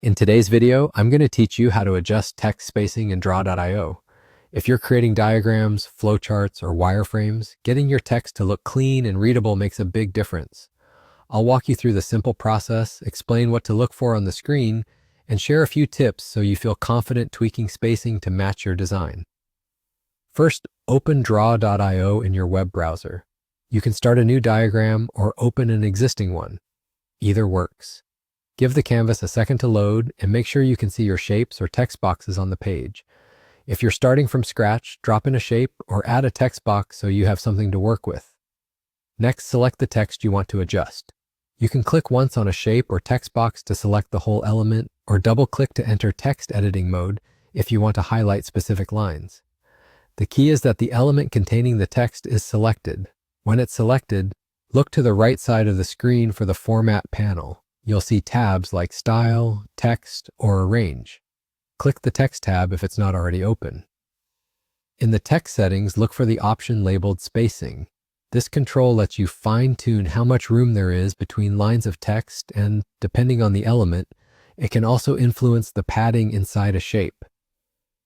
In today's video, I'm going to teach you how to adjust text spacing in Draw.io. If you're creating diagrams, flowcharts, or wireframes, getting your text to look clean and readable makes a big difference. I'll walk you through the simple process, explain what to look for on the screen, and share a few tips so you feel confident tweaking spacing to match your design. First, open Draw.io in your web browser. You can start a new diagram or open an existing one. Either works. Give the canvas a second to load and make sure you can see your shapes or text boxes on the page. If you're starting from scratch, drop in a shape or add a text box so you have something to work with. Next, select the text you want to adjust. You can click once on a shape or text box to select the whole element, or double-click to enter text editing mode if you want to highlight specific lines. The key is that the element containing the text is selected. When it's selected, look to the right side of the screen for the Format panel. You'll see tabs like Style, Text, or Arrange. Click the Text tab if it's not already open. In the text settings, look for the option labeled Spacing. This control lets you fine-tune how much room there is between lines of text, and, depending on the element, it can also influence the padding inside a shape.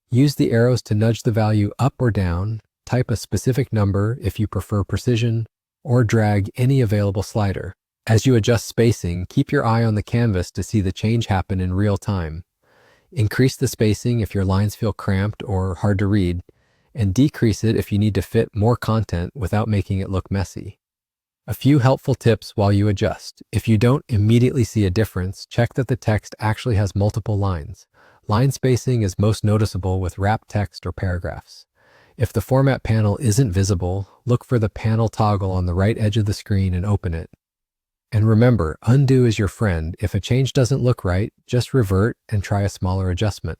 Use the arrows to nudge the value up or down, type a specific number if you prefer precision, or drag any available slider. As you adjust spacing, keep your eye on the canvas to see the change happen in real time. Increase the spacing if your lines feel cramped or hard to read, and decrease it if you need to fit more content without making it look messy. A few helpful tips while you adjust. If you don't immediately see a difference, check that the text actually has multiple lines. Line spacing is most noticeable with wrapped text or paragraphs. If the Format panel isn't visible, look for the panel toggle on the right edge of the screen and open it. And remember, undo is your friend. If a change doesn't look right, just revert and try a smaller adjustment.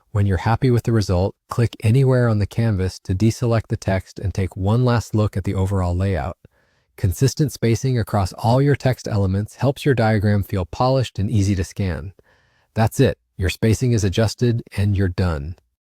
When you're happy with the result, click anywhere on the canvas to deselect the text and take one last look at the overall layout. Consistent spacing across all your text elements helps your diagram feel polished and easy to scan. That's it. Your spacing is adjusted and you're done.